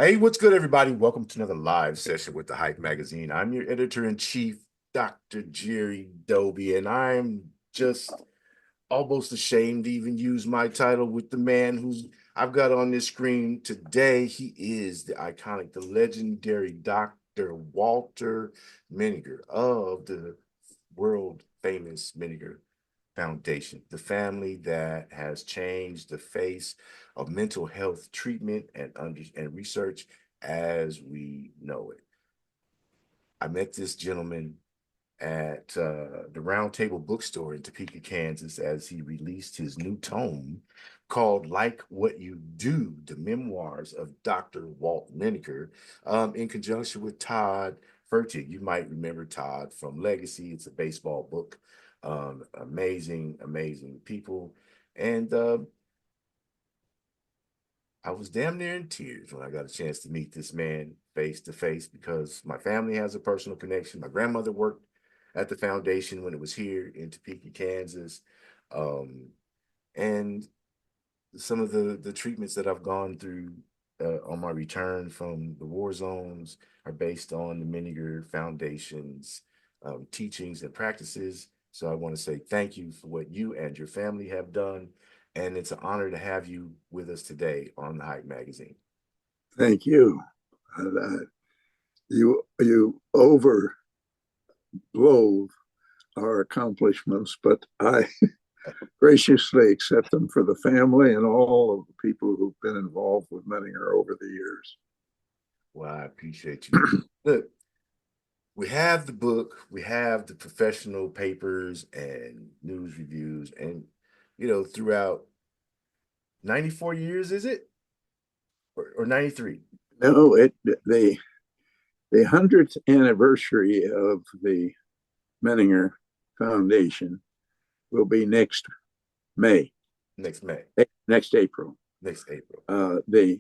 Hey, what's good, everybody? Welcome to another live session with the Hype Magazine. I'm your editor-in-chief, Dr. Jerry Doby, and I'm just almost ashamed to even use my title with the man who's I've got on this screen today. He is the iconic, the legendary Dr. Walter Menninger of the world famous Menninger Foundation, the family that has changed the face of mental health treatment and research as we know it. I met this gentleman at the Round Table Bookstore in Topeka, Kansas, as he released his new tome called Like What You Do, the memoirs of Dr. Walt Menninger, in conjunction with Todd Fertig. You might remember Todd from Legacy. It's a baseball book. Amazing, amazing people. And I was damn near in tears when I got a chance to meet this man face to face because my family has a personal connection. My grandmother worked at the foundation when it was here in Topeka, Kansas. Um, and some of the treatments that I've gone through on my return from the war zones are based on the Menninger Foundation's teachings and practices. So I want to say thank you for what you and your family have done. And it's an honor to have you with us today on the Hype Magazine. Thank you. You overblow our accomplishments, but I graciously accept them for the family and all of the people who've been involved with Menninger over the years. Well, I appreciate you. Look, we have the book, we have the professional papers and news reviews, and throughout 94 years, is it? Or 93? No, the 100th anniversary of the Menninger Foundation will be next May, Next May, next April. next April. The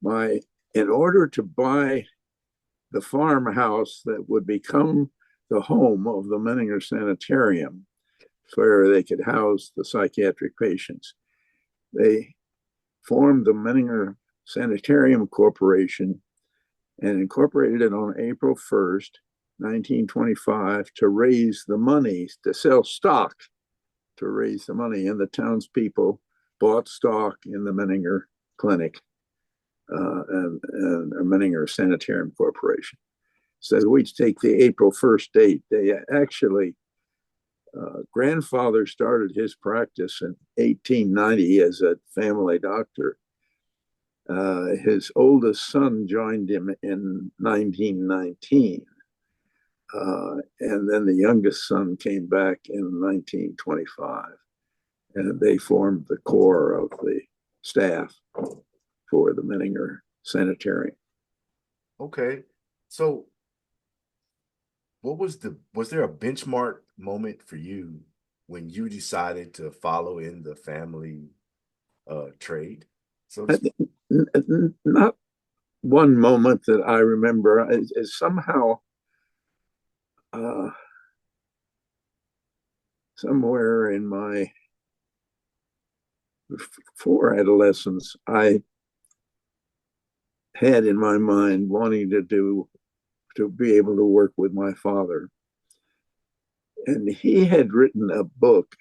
my In order to buy the farmhouse that would become the home of the Menninger Sanitarium, where they could house the psychiatric patients. They formed the Menninger Sanitarium Corporation and incorporated it on April 1st, 1925, to raise the money, to sell stock, to raise the money. And the townspeople bought stock in the Menninger Clinic and Menninger Sanitarium Corporation. So we take the April 1st date. They actually grandfather started his practice in 1890 as a family doctor. His oldest son joined him in 1919. And then the youngest son came back in 1925. And they formed the core of the staff for the Menninger Sanitarium. Okay. So was there a benchmark moment for you when you decided to follow in the family trade, so to speak? Not one moment that I remember. Is somehow uh, somewhere in my before adolescence, I had in my mind wanting to be able to work with my father, and he had written a book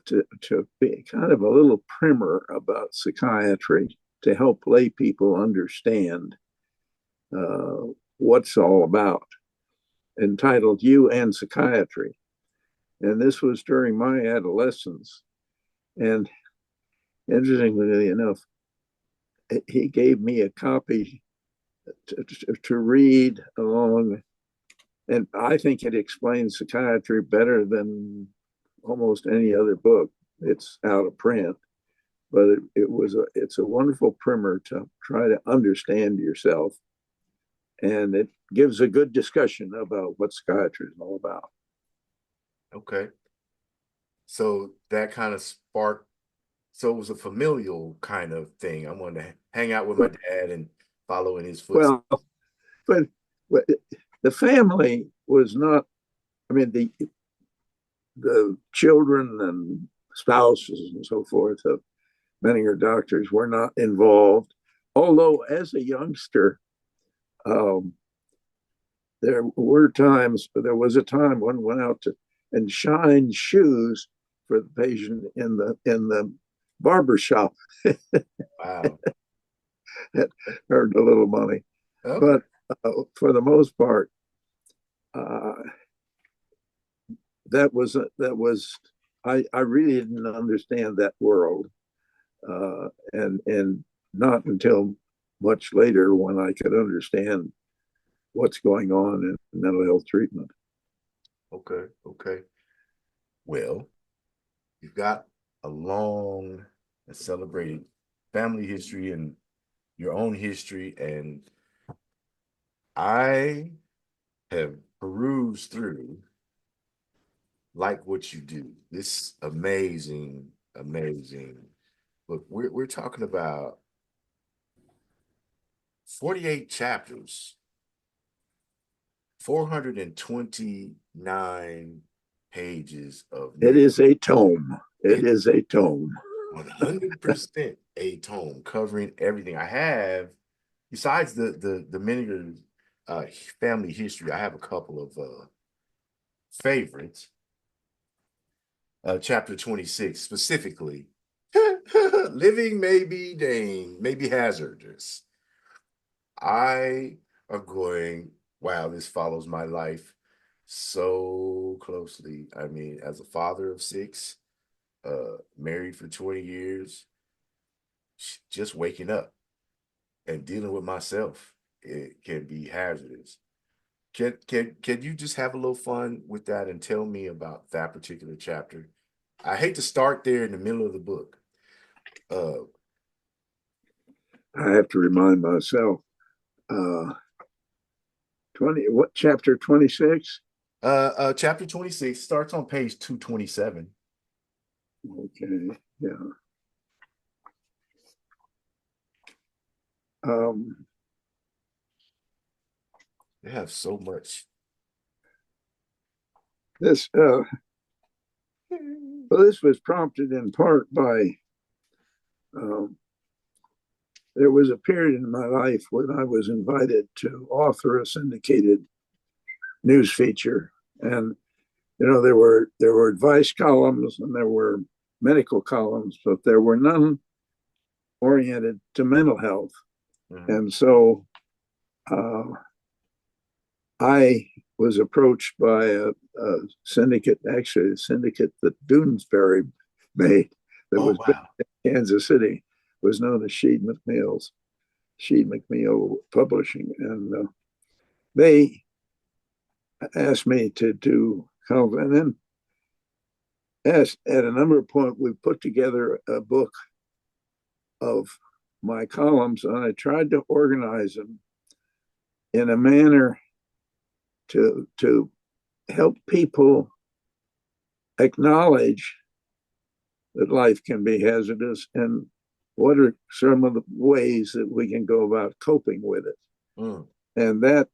to be kind of a little primer about psychiatry to help lay people understand uh, what's all about, entitled "You and Psychiatry." And this was during my adolescence. And interestingly enough, he gave me a copy to read along. And I think it explains psychiatry better than almost any other book. It's out of print, but it's a wonderful primer to try to understand yourself. And it gives a good discussion about what psychiatry is all about. Okay. So that kind of sparked, so it was a familial kind of thing. I wanted to hang out with my dad and follow in his footsteps. Well, but the family was not, I mean, the children and spouses and so forth of Menninger doctors were not involved. although as a youngster, um, there were times, there was a time when I went out to and shined shoes for the patient in the barber shop. Wow. That earned a little money, Okay. but for the most part, uh, that was I really didn't understand that world, and not until much later when I could understand what's going on in mental health treatment. Okay. Okay. Well, you've got a long and celebrated family history and your own history, and I have perused through like what you do. This amazing, amazing. Look, we're talking about 48 chapters, 429 pages of It narrative. is a tome. It It is a tome. 100% a tome covering everything. I have, besides the Menninger uh, family history, I have a couple of favorites. Chapter 26 specifically. Living may be may be hazardous. I am going, wow, this follows my life so closely. I mean, as a father of six, married for 20 years, just waking up and dealing with myself, it can be hazardous. Can you just have a little fun with that and tell me about that particular chapter? I hate to start there in the middle of the book. Uh, I have to remind myself. Uh, 20, what, chapter 26? Chapter 26 starts on page 227. Okay, yeah. Um, They have so much. this well, this was prompted in part by um, there was a period in my life when I was invited to author a syndicated news feature, and there were advice columns and there were medical columns, but there were none oriented to mental health. Mhm. And so uh, I was approached by a syndicate, actually a syndicate that Doonesbury made, that Oh was based wow. in Kansas City, was known as Sheed McNeil Publishing, and they asked me to do and then asked at a number of points we put together a book of my columns, and I tried to organize them in a manner to help people acknowledge that life can be hazardous and what are some of the ways that we can go about coping with it. Mm. And that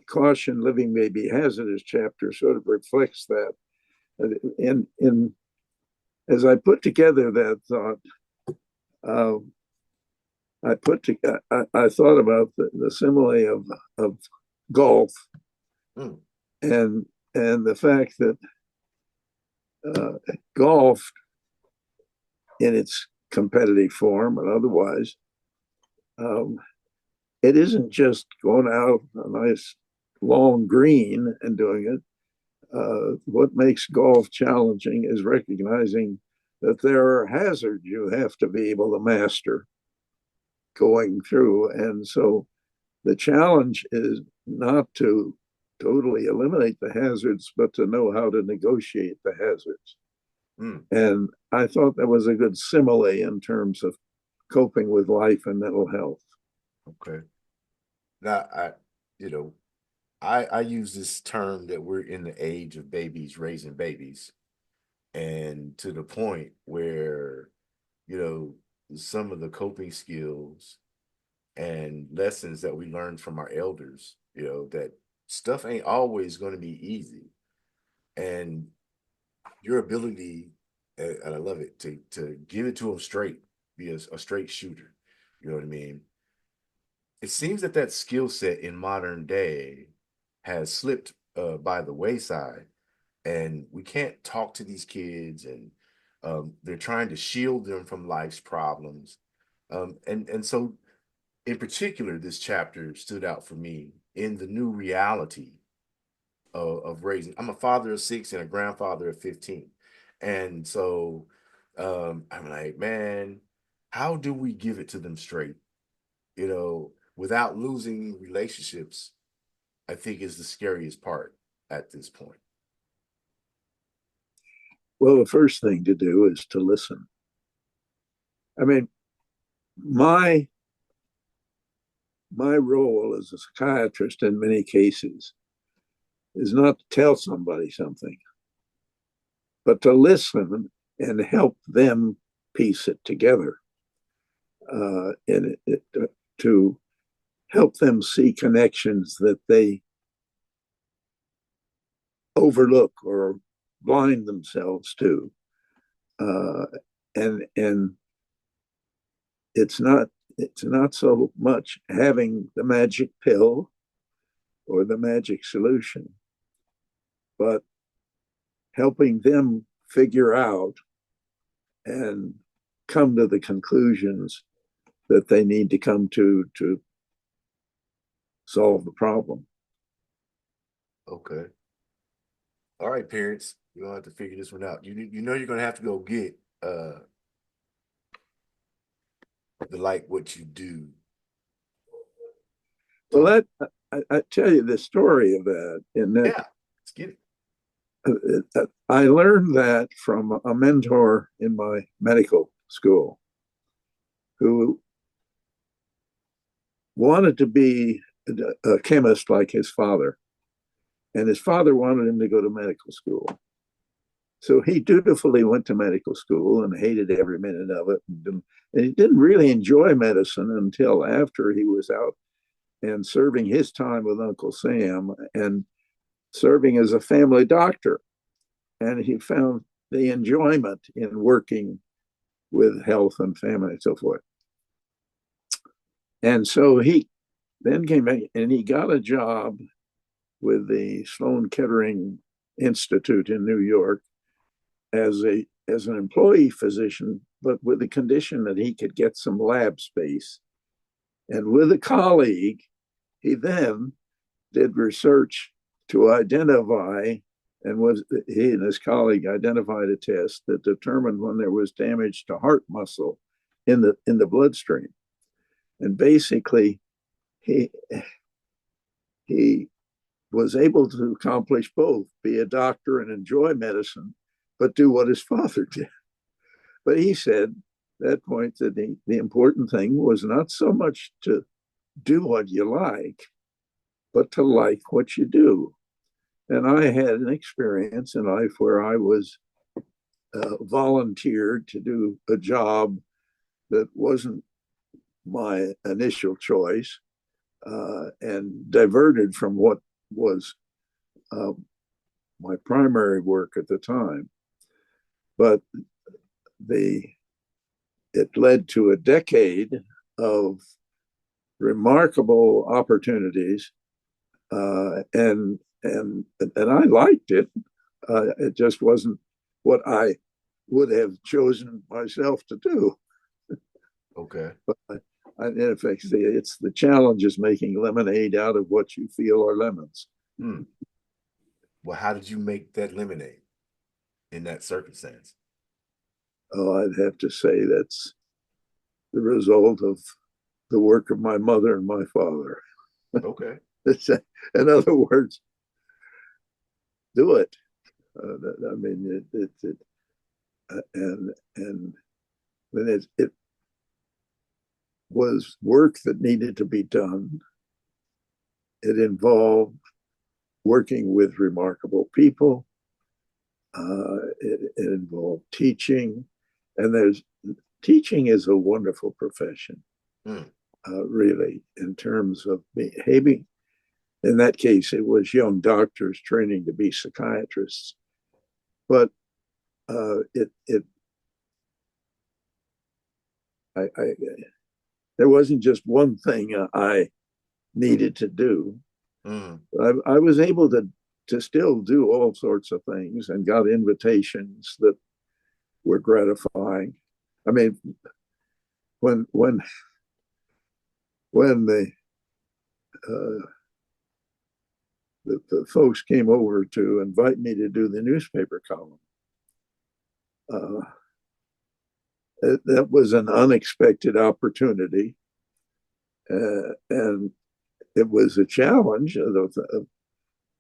caution living may be hazardous chapter sort of reflects that. In as I put together that thought, uh, I thought about the simile of golf, Mm. and the fact that uh, golf in its competitive form and otherwise, um, it isn't just going out a nice long green and doing it. What makes golf challenging is recognizing that there are hazards you have to be able to master going through. And so the challenge is not to totally eliminate the hazards, but to know how to negotiate the hazards. Mm. And I thought that was a good simile in terms of coping with life and mental health. Okay. Now you know, I use this term that we're in the age of babies raising babies, and to the point where, you know, some of the coping skills and lessons that we learned from our elders, that stuff ain't always going to be easy. And your ability, and I love it, to give it to them straight, be a straight shooter. You know what I mean? It seems that that skill set in modern day has slipped by the wayside, and we can't talk to these kids, and they're trying to shield them from life's problems. And so, in particular, this chapter stood out for me in the new reality of raising. I'm a father of 6 and a grandfather of 15. And so I'm like, man, how do we give it to them straight, without losing relationships? I think is the scariest part at this point. Well, the first thing to do is to listen. I mean, my my role as a psychiatrist in many cases is not to tell somebody something, but to listen and help them piece it together, to help them see connections that they overlook or blind themselves to. Uh, and it's not so much having the magic pill or the magic solution, but helping them figure out and come to the conclusions that they need to come to solve the problem. Okay. All right, parents, you're gonna have to figure this one out. You know you're gonna have to go get the like what you do Well, talk. I tell you the story of that. In that, Yeah, let's get it. I learned that from a mentor in my medical school who wanted to be a chemist like his father, and his father wanted him to go to medical school. So he dutifully went to medical school and hated every minute of it. And he didn't really enjoy medicine until after he was out and serving his time with Uncle Sam and serving as a family doctor. And he found the enjoyment in working with health and family and so forth. And so he then came back and he got a job with the Sloan Kettering Institute in New York as an employee physician, but with the condition that he could get some lab space. And with a colleague, he then did research to identify, and was he and his colleague identified a test that determined when there was damage to heart muscle in the bloodstream. And basically, he he was able to accomplish both, be a doctor and enjoy medicine, but do what his father did. But he said at that point that the important thing was not so much to do what you like, but to like what you do. And I had an experience in life where I was volunteered to do a job that wasn't my initial choice, and diverted from what was uh, my primary work at the time. But the it led to a decade of remarkable opportunities, and I liked it. It just wasn't what I would have chosen myself to do. Okay. But in effect, it's the challenge is making lemonade out of what you feel are lemons. Hmm. Well, how did you make that lemonade in that circumstance? Oh, I'd have to say that's the result of the work of my mother and my father. Okay. In other words, do it. I mean, and when it was work that needed to be done. It involved working with remarkable people. It involved teaching, and there's teaching is a wonderful profession, Hmm. really, in terms of behaving. In that case, it was young doctors training to be psychiatrists, but it I there wasn't just one thing I needed to do. Mm. I was able to still do all sorts of things and got invitations that were gratifying. I mean, when when when uh, the folks came over to invite me to do the newspaper column, uh, that was an unexpected opportunity, and it was a challenge. I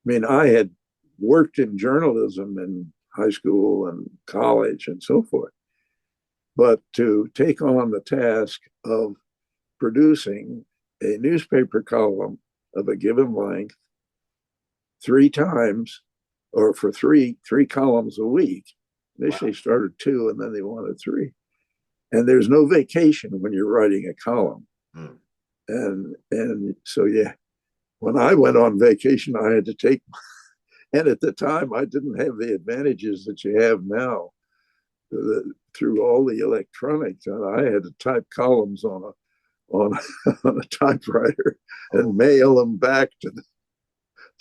mean, I had worked in journalism in high school and college and so forth, but to take on the task of producing a newspaper column of a given length 3 times or for three columns a week. Initially Wow. started 2 and then they wanted 3. And there's no vacation when you're writing a column. Mm. And so yeah, when I went on vacation, I had to take, and at the time I didn't have the advantages that you have now through all the electronics. And I had to type columns on on a typewriter and Oh, mail them back to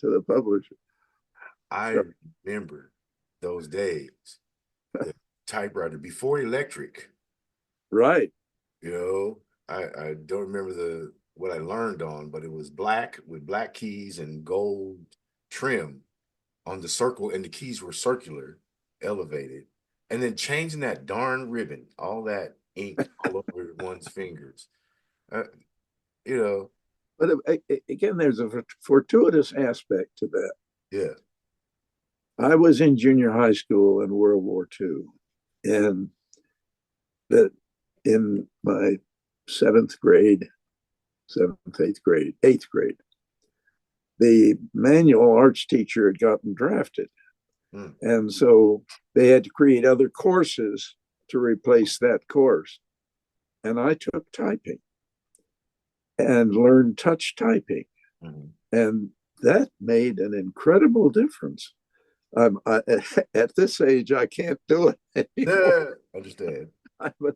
the publisher. I So, remember those days. The typewriter before electric. right. You know, I don't remember the what I learned on, but it was black with black keys and gold trim on the circle, and the keys were circular, elevated, and then changing that darn ribbon, all that ink all over one's fingers. Uh, you know, But again, there's a fortuitous aspect to that. yeah. I was in junior high school in World War II, and that in my 7th grade, 8th grade, the manual arts teacher had gotten drafted. Mm. And so they had to create other courses to replace that course. And I took typing and learned touch typing. Mhm. And that made an incredible difference. At this age, I can't do it anymore. Yeah, understand. but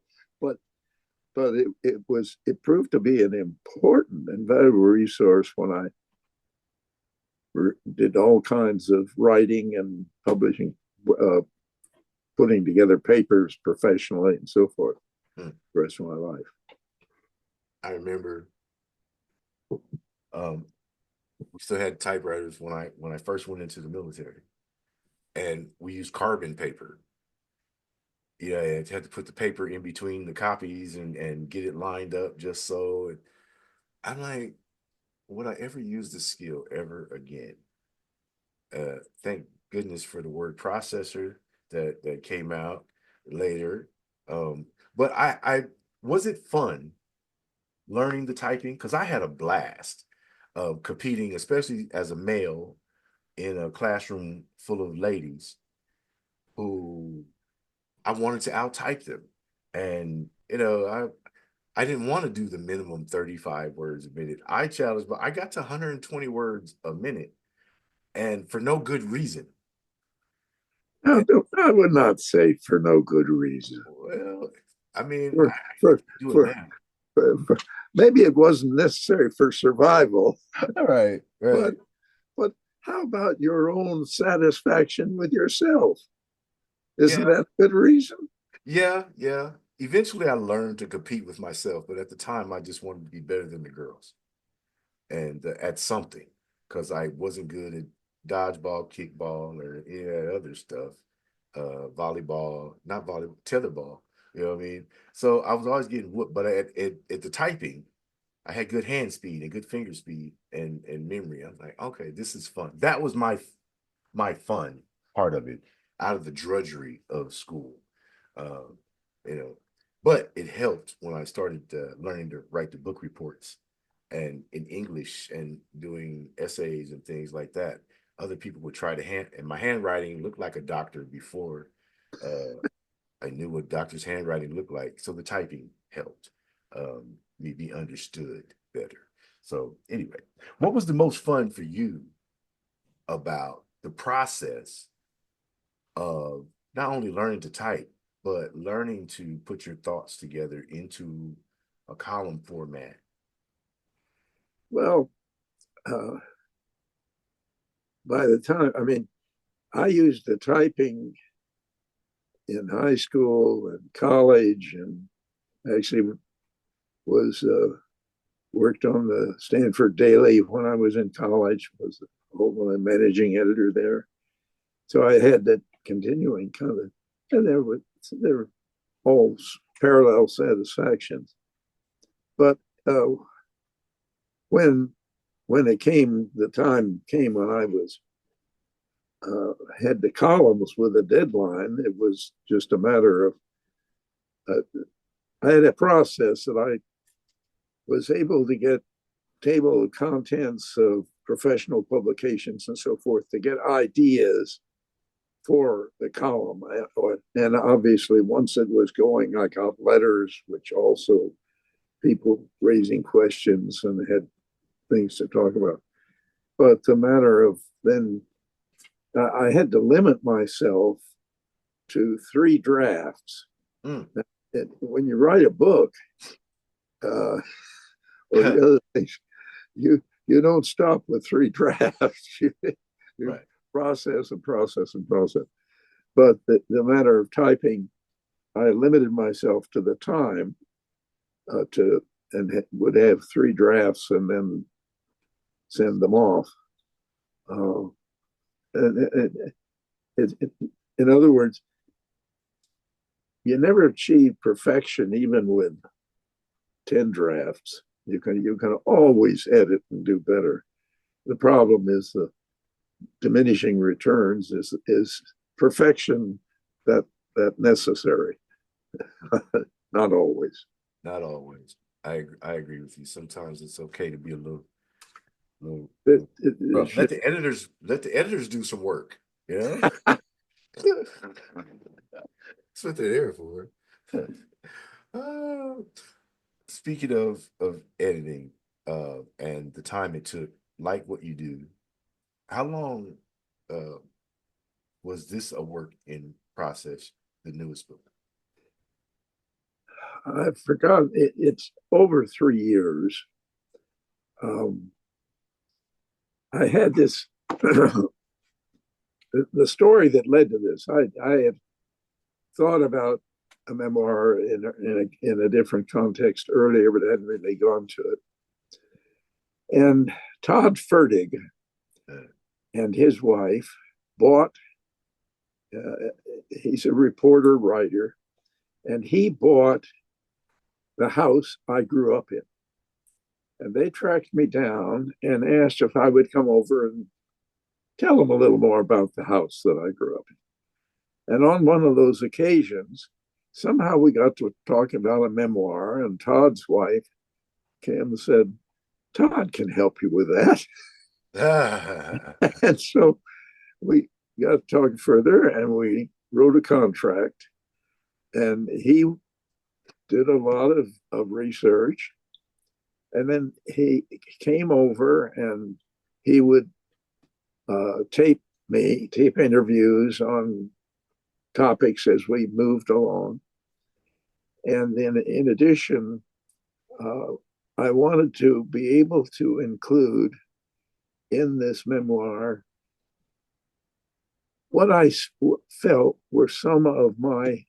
but it proved to be an important and valuable resource when I did all kinds of writing and publishing, uh, putting together papers professionally and so forth Mm. the rest of my life. I remember um, we still had typewriters when I first went into the military, and we used carbon paper. Yeah, I had to put the paper in between the copies and get it lined up just so. I'm like, would I ever use this skill ever again? Thank goodness for the word processor that came out later. Um, but I was it fun learning the typing because I had a blast of competing, especially as a male in a classroom full of ladies who I wanted to out type them. And I didn't want to do the minimum 35 words a minute. I challenged, but I got to 120 words a minute and for no good reason. Now, And, I would not say for no good reason. well, I mean, For, I for, do it for, now. for maybe it wasn't necessary for survival, Right, right. but but how about your own satisfaction with yourself? Isn't Yeah, that a good reason? yeah, yeah. Eventually, I learned to compete with myself, but at the time, I just wanted to be better than the girls and at something because I wasn't good at dodgeball, kickball, or any of that other stuff. Volleyball, not volleyball, tetherball. You know what I mean? So I was always getting whooped, but at the typing, I had good hand speed and good finger speed and memory. I'm like, okay, this is fun. That was my fun part of it, out of the drudgery of school. Uh, you know, but it helped when I started learning to write the book reports and in English and doing essays and things like that. Other people would try to and my handwriting looked like a doctor before uh, I knew what doctor's handwriting looked like. So the typing helped me be understood better. So anyway, what was the most fun for you about the process of not only learning to type, but learning to put your thoughts together into a column format? Well, uh, by the time, I mean, I used the typing in high school and college, and actually was worked on the Stanford Daily when I was in college. Was the whole managing editor there, so I had that continuing kind of, and there were all parallel satisfactions. But uh, when the time came when I was had the columns with a deadline, it was just a matter of I had a process that I was able to get table of contents of professional publications and so forth to get ideas for the column. And obviously, once it was going, I got letters, which also people raising questions and had things to talk about. But the matter of then, I had to limit myself to 3 drafts. Mm. When you write a book, or the other things, you don't stop with 3 drafts. you Right. process and process and process. But the matter of typing, I limited myself to the time and would have 3 drafts and then send them off. And in other words, you never achieve perfection even with 10 drafts. You can always edit and do better. The problem is the diminishing returns is perfection that necessary. Not always. Not always. I agree with you. Sometimes it's okay to be a little rough. Let the editors do some work. Yeah. That's what they're there for. uh, Speaking of editing, and the time it took, like what you do, how long was this a work in process, the newest book? I forgot. It's over 3 years. Um, I had this the story that led to this. I had thought about a memoir in a different context earlier, but hadn't really gone to it. And Todd Fertig and his wife bought. He's a reporter writer, and he bought the house I grew up in. And they tracked me down and asked if I would come over and tell them a little more about the house that I grew up in. And on one of those occasions, somehow we got to talking about a memoir, and Todd's wife came and said, Todd can help you with that. And so we got talking further, and we wrote a contract, and he did a lot of research. And then he came over and he would tape interviews on topics as we moved along. And then in addition, I wanted to be able to include in this memoir what I felt were some of my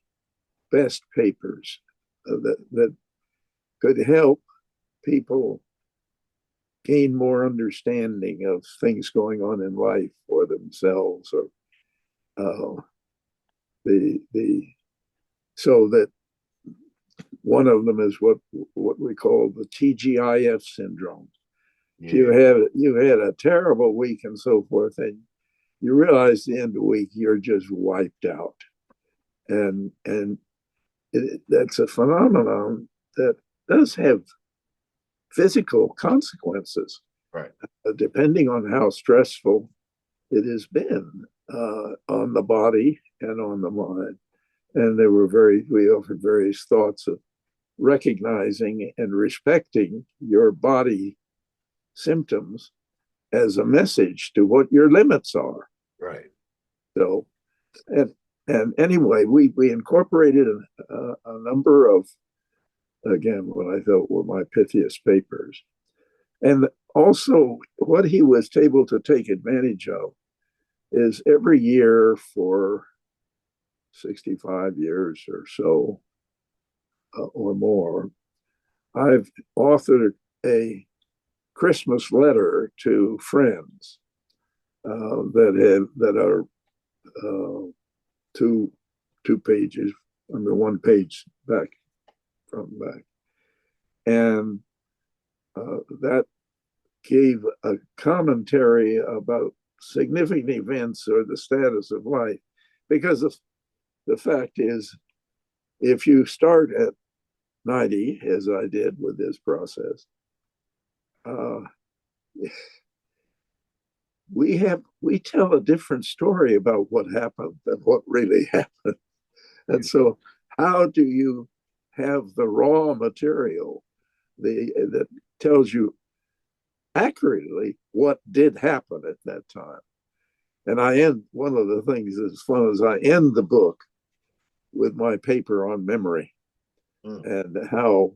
best papers that could help people gain more understanding of things going on in life for themselves, or the so that one of them is what we call the TGIF syndrome. Yeah. You had a terrible week and so forth, and you realize the end of the week you're just wiped out, and that's a phenomenon that does have physical consequences, right? Depending on how stressful it has been on the body and on the mind. And we offered various thoughts of recognizing and respecting your body symptoms as a message to what your limits are. Right. So, and anyway, we incorporated a number of again, what I thought were my pithiest papers. And also, what he was able to take advantage of is every year for 65 years or so or more, I've authored a Christmas letter to friends that are two two pages, I mean one page back from back, and that gave a commentary about significant events or the status of life. Because the fact is, if you start at 90, as I did with this process, uh, we tell a different story about what happened than what really happened. And so, how do you have the raw material that tells you accurately what did happen at that time? And I end one of the things as fun as I end the book with my paper on memory and how,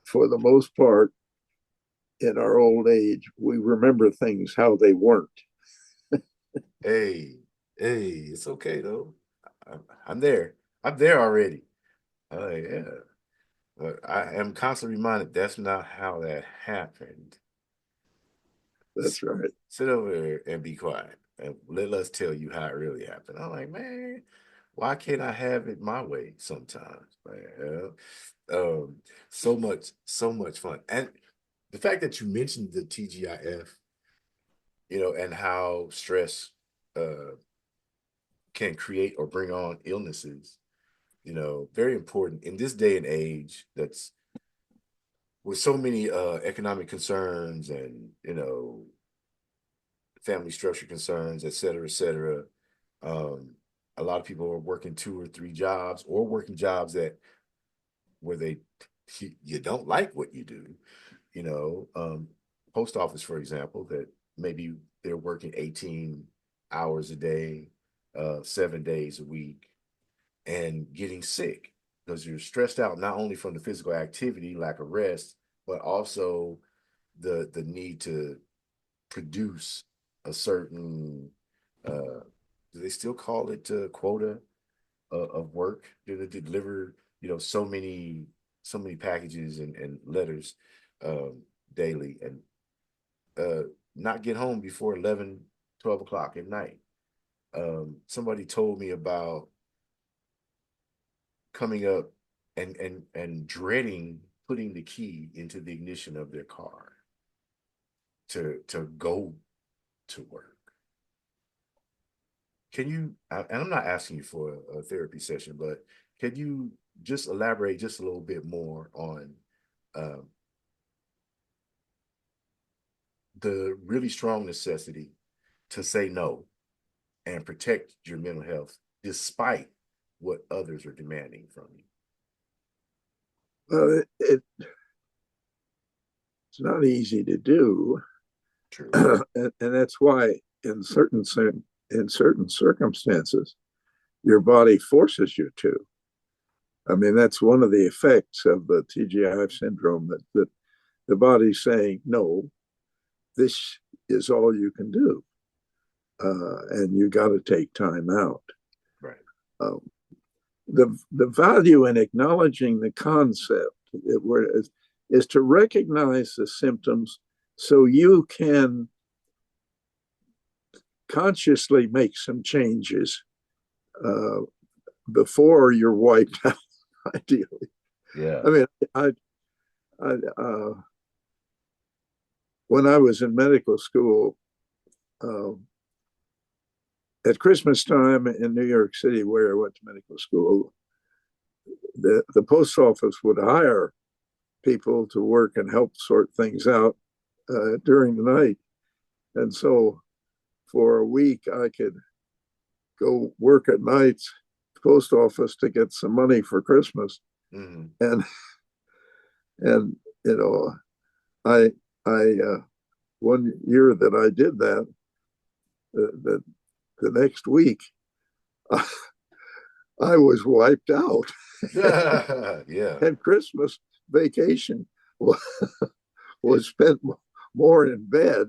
for the most part, in our old age, we remember things how they weren't. Hey, hey, it's okay though. I'm there. I'm there already. Yeah. But I am constantly reminded that's not how that happened. That's right. Sit over there and be quiet and let us tell you how it really happened. I'm like, man, why can't I have it my way sometimes, man? Um, so much fun. And the fact that you mentioned the TGIF, and how stress uh can create or bring on illnesses, very important in this day and age that's with so many economic concerns and, family structure concerns, et cetera, et cetera. Um, a lot of people are working two or three jobs or working jobs that where you don't like what you do, post office, for example, that maybe they're working 18 hours a day, 7 days a week, and getting sick because you're stressed out not only from the physical activity, lack of rest, but also the need to produce a certain do they still call it quota of work? Do they deliver so many packages and letters um, daily and not get home before 11, 12 o'clock at night? Somebody told me about coming up and dreading putting the key into the ignition of their car to go to work. Can you, and I'm not asking you for a therapy session, but can you just elaborate just a little bit more on um, the really strong necessity to say no and protect your mental health despite what others are demanding from you? It's not easy to do, True. and that's why in certain circumstances your body forces you to. I mean, that's one of the effects of the TGIF syndrome that the body's saying, no, this is all you can do. And you got to take time out. Right. Um, the value in acknowledging the concept is to recognize the symptoms so you can consciously make some changes uh, before you're wiped out, ideally. Yeah. I mean, I when I was in medical school, uh, at Christmas time in New York City, where I went to medical school, the post office would hire people to work and help sort things out during the night. And so for a week, I could go work at nights, post office to get some money for Christmas. Mm-hmm. And you know, I one year that I did that, the next week, I was wiped out. Yeah. And Christmas vacation was spent more in bed.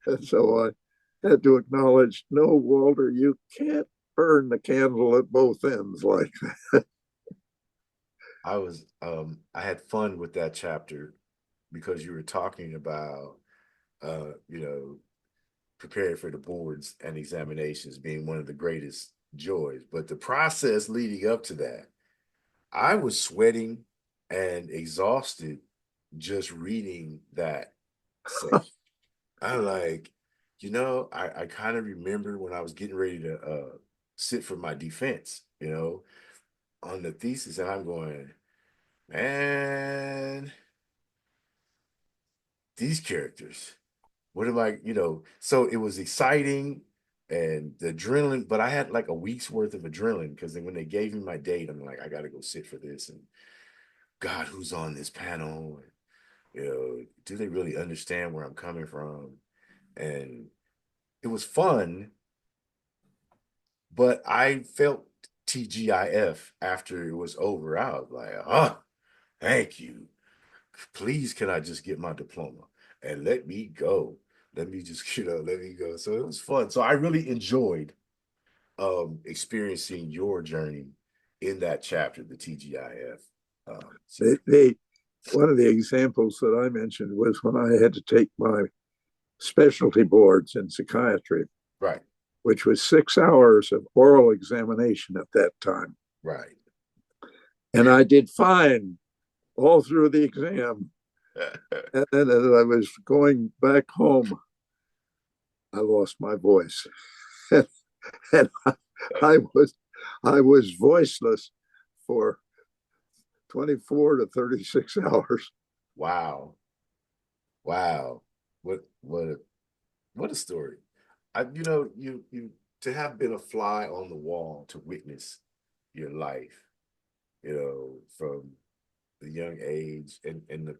And so I had to acknowledge, no, Walter, you can't burn the candle at both ends like that. I had fun with that chapter because you were talking about you know, preparing for the boards and examinations being one of the greatest joys. But the process leading up to that, I was sweating and exhausted just reading that section. I'm like, I kind of remember when I was getting ready to sit for my defense, on the thesis, and I'm going, man, these characters, what am I, so it was exciting and the adrenaline, but I had like a week's worth of adrenaline because then when they gave me my date, I'm like, I got to go sit for this. And God, who's on this panel? Do they really understand where I'm coming from? And it was fun, but I felt TGIF after it was over. I was like, thank you. Please, can I just get my diploma and let me go? Let me just, let me go. So it was fun. So I really enjoyed experiencing your journey in that chapter, the TGIF. They one of the examples that I mentioned was when I had to take my specialty boards in psychiatry, Right, which was 6 hours of oral examination at that time. right. And I did fine all through the exam. And then as I was going back home, I lost my voice. And I was voiceless for 24 to 36 hours. Wow. Wow. What a story. You to have been a fly on the wall to witness your life, from the young age and the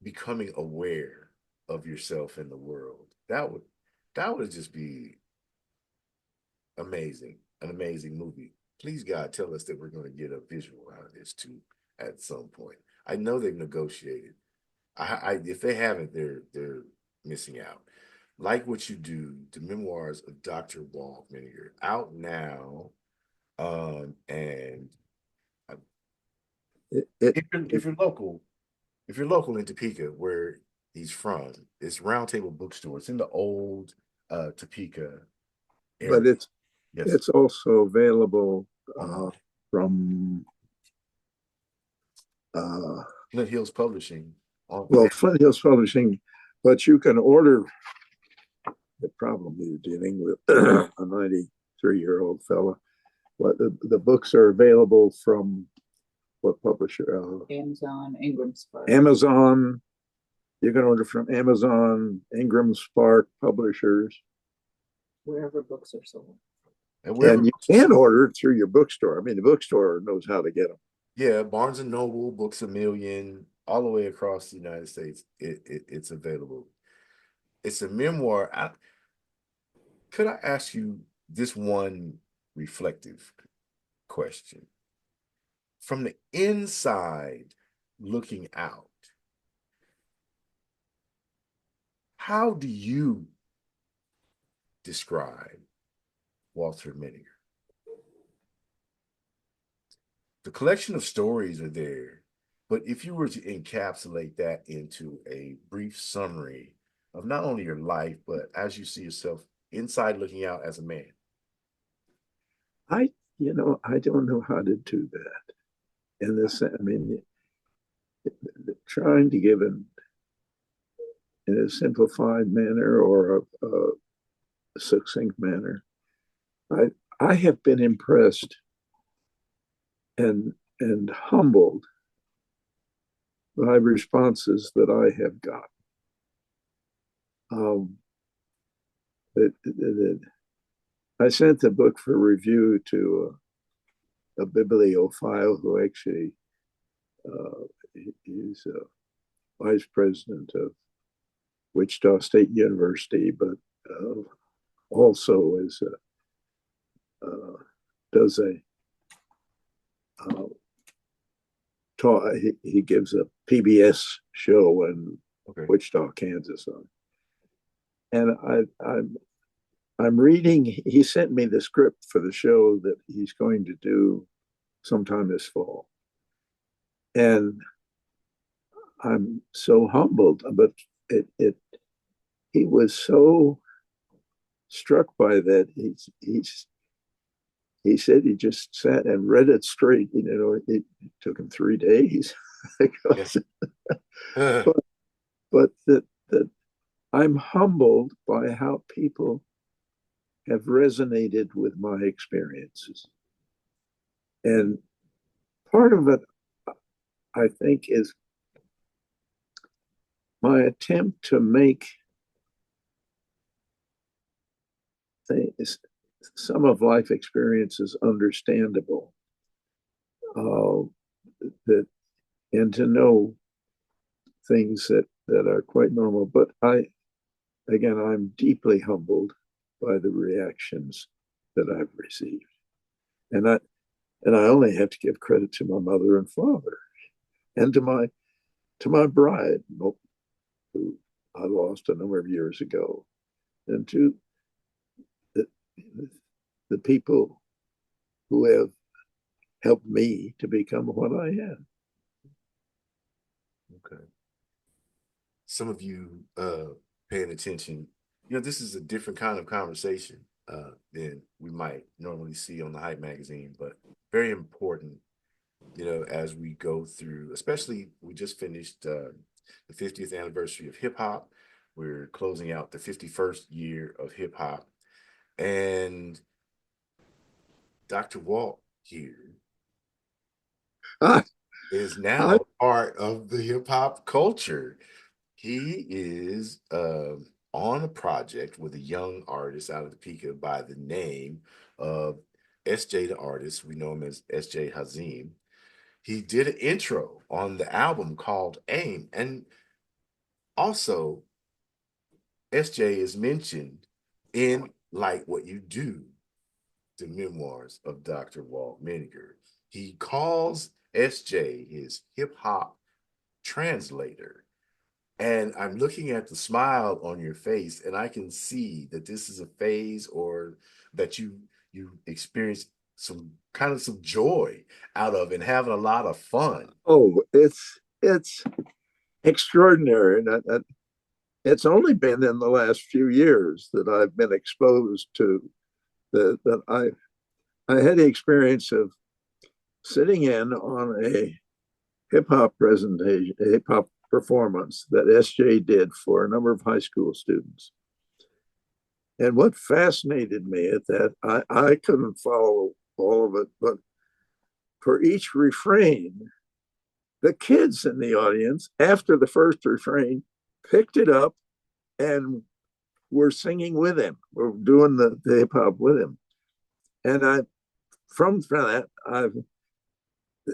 becoming aware of yourself in the world. That would just be amazing, an amazing movie. Please, God, tell us that we're going to get a visual out of this too at some point. I know they've negotiated. If they haven't, they're missing out. Like what you do, the memoirs of Dr. Walt Menninger, out now. And It, it, if you're local in Topeka, where he's from, it's Round Table Bookstore. It's in the old Topeka but area. Yes. it's also available from Flint Hills Publishing. Flint Hills Publishing, but you can order. The problem you're dealing with a 93-year-old fella. What the books are available from what publisher? Amazon, Ingram Spark. Amazon. You can order from Amazon, Ingram Spark publishers. Wherever books are sold. And you can order it through your bookstore. I mean, the bookstore knows how to get them. Yeah, Barnes and Noble, Books a Million, all the way across the United States, it's available. It's a memoir. Could I ask you this one reflective question? From the inside looking out, how do you describe Walter Menninger? The collection of stories are there, but if you were to encapsulate that into a brief summary of not only your life, but as you see yourself inside looking out as a man. I don't know how to do that. In this, I mean, trying to give it in a simplified manner or a succinct manner. I have been impressed and humbled by responses that I have got. I sent the book for review to a bibliophile who actually he's a vice president of Wichita State University, but also is does uh, he gives a PBS show in Okay. Wichita, Kansas. And I'm reading. He sent me the script for the show that he's going to do sometime this fall, and I'm so humbled. But he was so struck by that. He said he just sat and read it straight. It took him 3 days. Yeah. but but that I'm humbled by how people have resonated with my experiences. And part of it, I think, is my attempt to make things, some of life experiences understandable, uh, that and to know things that are quite normal. But I'm deeply humbled by the reactions that I've received, and I only have to give credit to my mother and father, and to my bride, who I lost a number of years ago, and to the, the people who have helped me to become what I am. Okay. Some of you paying attention, this is a different kind of conversation than we might normally see on the Hype magazine, but very important, as we go through, especially we just finished the 50th anniversary of hip hop. We're closing out the 51st year of hip hop. And Dr. Walt here Ah, is I, now part of the hip hop culture. He is on a project with a young artist out of Topeka by the name of SJ the Artist. We know him as SJ Hazim. He did an intro on the album called AIM. And also, SJ is mentioned in Like What You Do, the memoirs of Dr. Walt Menninger. He calls SJ his hip hop translator. And I'm looking at the smile on your face, and I can see that this is a phase or that you experience some joy out of and having a lot of fun. oh, it's extraordinary, and it's only been in the last few years that I've been exposed to that I had the experience of sitting in on a hip hop presentation, a hip hop performance that SJ did for a number of high school students. And what fascinated me at that, I couldn't follow all of it, but for each refrain, the kids in the audience, after the first refrain, picked it up and were singing with him, were doing the hip hop with him. And from that,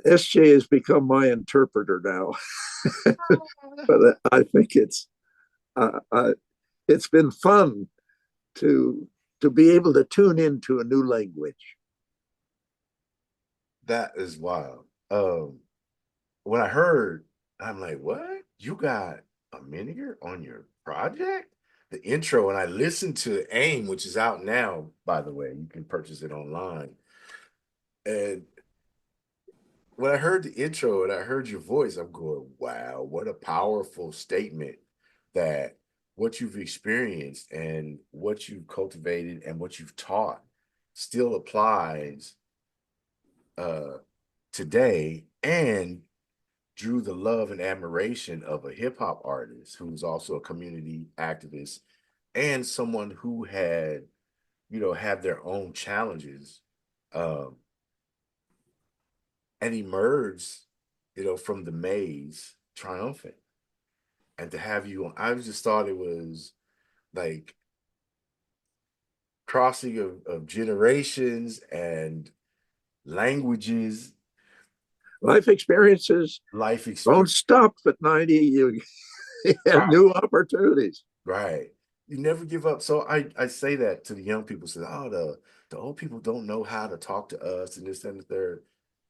SJ has become my interpreter now. But I think it's been fun to be able to tune into a new language. That is wild. When I heard, I'm like, what? You got a Menninger on your project? The intro, and I listened to AIM, which is out now, by the way. You can purchase it online. And when I heard the intro and I heard your voice, I'm going, wow, what a powerful statement that what you've experienced and what you've cultivated and what you've taught still applies uh, today and drew the love and admiration of a hip hop artist who's also a community activist and someone who had their own challenges um, and emerged, from the maze triumphant. And to have you on, I just thought it was like crossing of generations and languages, Life experiences life don't experience. stop at 90. You have Right. new opportunities. Right. You never give up. So I say that to the young people, say, oh, the old people don't know how to talk to us and this and the third.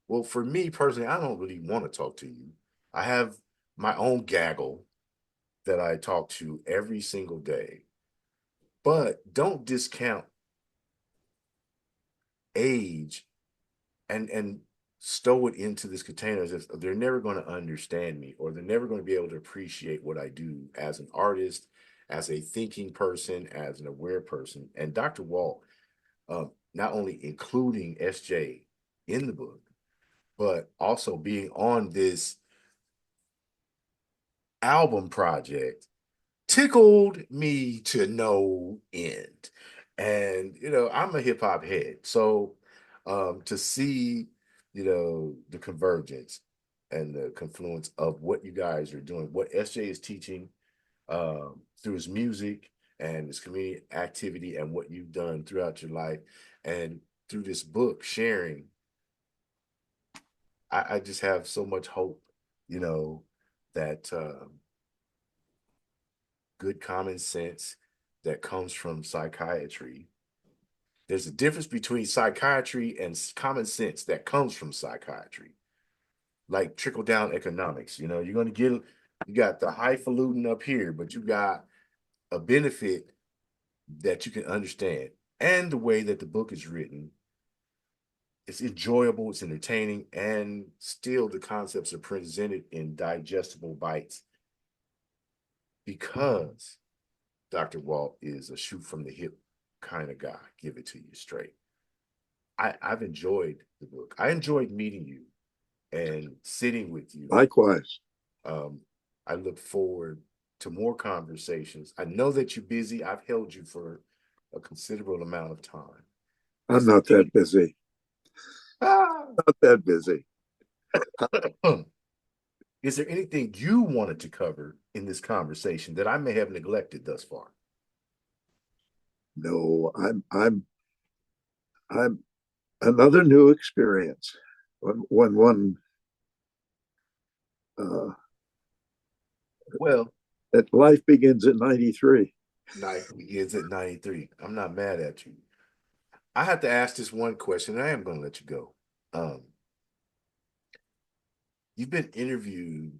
Well, for me personally, I don't really want to talk to you. I have my own gaggle that I talk to every single day, but don't discount age and stow it into this container as if they're never going to understand me or they're never going to be able to appreciate what I do as an artist, as a thinking person, as an aware person. And Dr. Walt, not only including SJ in the book, but also being on this album project tickled me to no end. And I'm a hip hop head. So to see, the convergence and the confluence of what you guys are doing, what SJ is teaching through his music and his community activity and what you've done throughout your life and through this book sharing, I just have so much hope, that good common sense that comes from psychiatry. There's a difference between psychiatry and common sense that comes from psychiatry, like trickle down economics. You're going to you got the highfalutin up here, but you got a benefit that you can understand. And the way that the book is written, it's enjoyable, it's entertaining, and still the concepts are presented in digestible bites because Dr. Walt is a shoot from the hip kind of guy. Give it to you straight. I've enjoyed the book. I enjoyed meeting you and sitting with you. Likewise. Um, I look forward to more conversations. I know that you're busy. I've held you for a considerable amount of time. I'm not that busy. Not that busy. Is there anything you wanted to cover in this conversation that I may have neglected thus far? No, I'm another new experience. When one Well, that life begins at 93. life begins at 93. I'm not mad at you. I have to ask this one question, and I am going to let you go. Um, you've been interviewed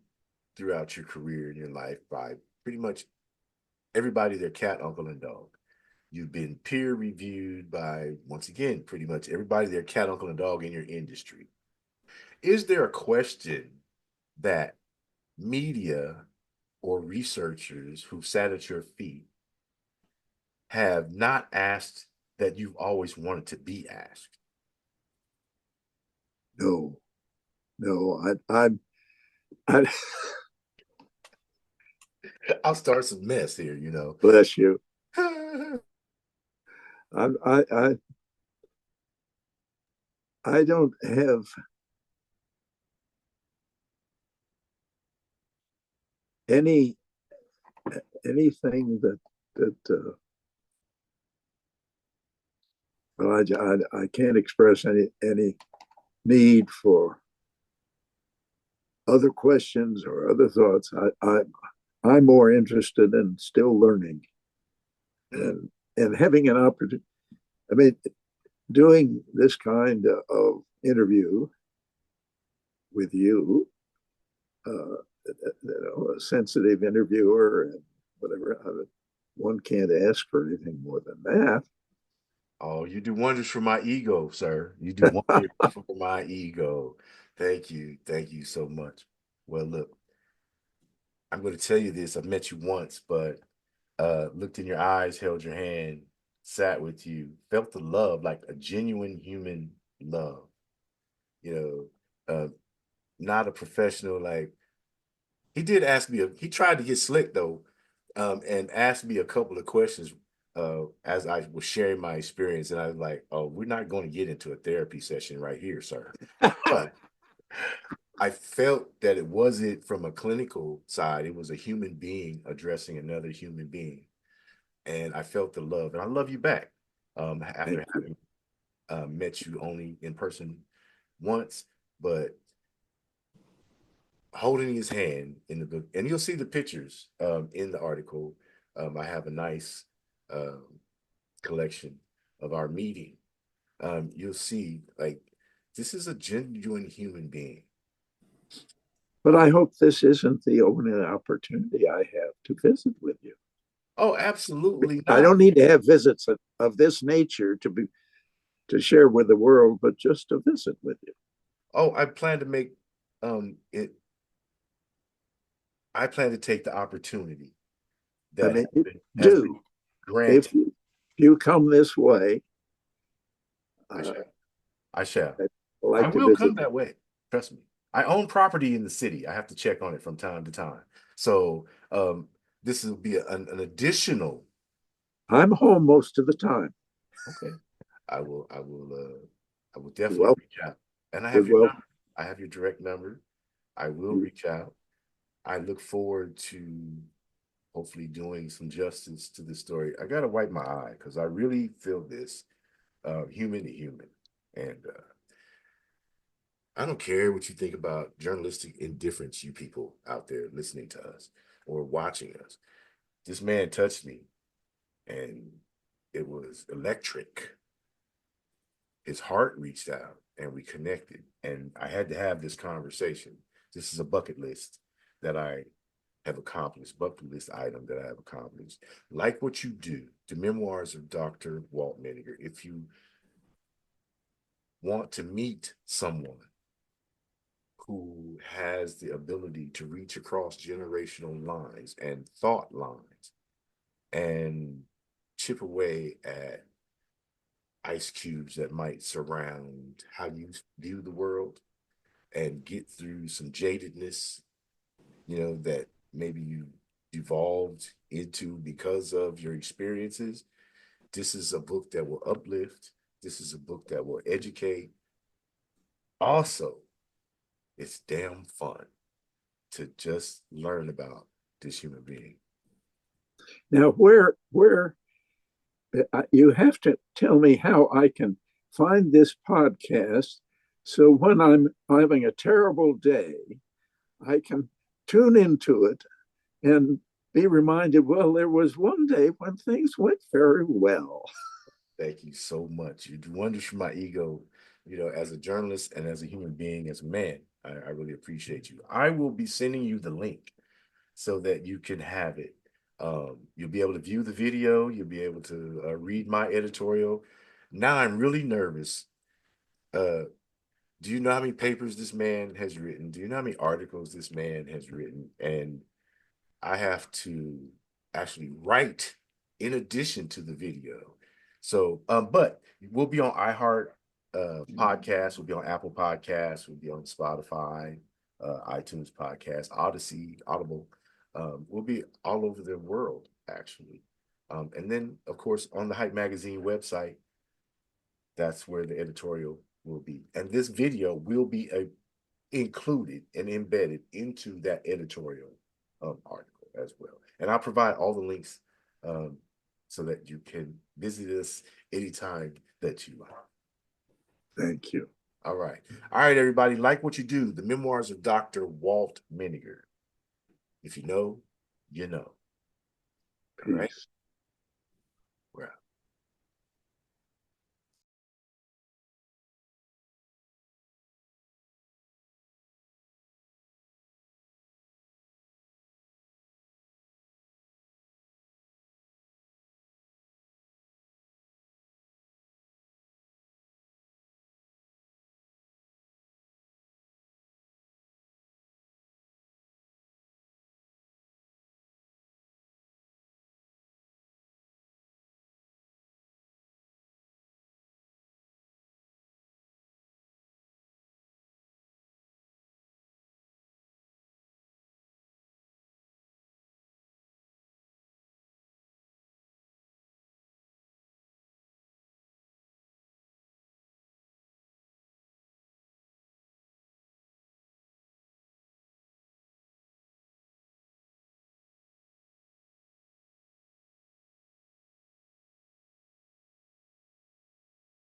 throughout your career and your life by pretty much everybody, their cat, uncle, and dog. You've been peer reviewed by, once again, pretty much everybody, their cat, uncle, and dog in your industry. Is there a question that media or researchers who've sat at your feet have not asked that you've always wanted to be asked? No, no, I I'll start some mess here. bless you. I, I, I, I don't have any anything that well, I can't express any need for other questions or other thoughts. I'm more interested in still learning and having an opportunity. I mean, doing this kind of interview with you, a sensitive interviewer and whatever. One can't ask for anything more than that. Oh, you do wonders for my ego, sir. You do wonders for my ego. Thank you. Thank you so much. Well, look, I'm going to tell you this. I've met you once, but looked in your eyes, held your hand, sat with you, felt the love, like a genuine human love. You uh, not a professional. Like he did ask me. He tried to get slick though, and asked me a couple of questions as I was sharing my experience, and I was like, "Oh, we're not going to get into a therapy session right here, sir." But I felt that it wasn't from a clinical side; it was a human being addressing another human being, and I felt the love, and I love you back. After having met you only in person once, but holding his hand in the book, and you'll see the pictures in the article. I have a nice um, collection of our meeting. You'll see like This is a genuine human being. But I hope this isn't the only opportunity I have to visit with you. Oh, absolutely I not. don't need to have visits of this nature to share with the world, but just to visit with you. Oh, I plan to make it. I plan to take the opportunity I that mean, has been do granted. if you come this way, I uh, shall. I shall. I'd I like to will visit. come that way. Trust me. I own property in the city. I have to check on it from time to time. So this will be an additional. I'm home most of the time. Okay. I will definitely Well, reach out. And I have would your welcome number. I have your direct number. I will you. reach out. I look forward to hopefully doing some justice to this story. I gotta wipe my eye because I really feel this human to human. And I don't care what you think about journalistic indifference, you people out there listening to us or watching us. This man touched me and it was electric. His heart reached out and we connected. And I had to have this conversation. This is a bucket list that I have accomplished, bucket list item that I have accomplished. Like what you do, the memoirs of Dr. Walt Menninger. If you want to meet someone who has the ability to reach across generational lines and thought lines and chip away at ice cubes that might surround how you view the world and get through some jadedness, that maybe you evolved into because of your experiences. This is a book that will uplift. This is a book that will educate. Also, it's damn fun to just learn about this human being. Now, where you have to tell me how I can find this podcast, so when I'm having a terrible day, I can tune into it and be reminded, well, there was one day when things went very well. Thank you so much. You do wonders for my ego, as a journalist and as a human being, as a man. I really appreciate you. I will be sending you the link so that you can have it. You'll be able to view the video. You'll be able to read my editorial. Now I'm really nervous. Uh, do you know how many papers this man has written? Do you know how many articles this man has written? And I have to actually write in addition to the video. So, but we'll be on iHeart podcast, we'll be on Apple Podcasts, we'll be on Spotify, iTunes Podcast, Odyssey, Audible. We'll be all over the world, actually. And then, of course, on the Hype Magazine website, that's where the editorial will be. And this video will be included and embedded into that editorial article as well. And I'll provide all the links so that you can visit us anytime that you like. Thank you. All right. All right, everybody. Like what you do. The memoirs of Dr. Walt Menninger. If you know, you know. All right. Peace.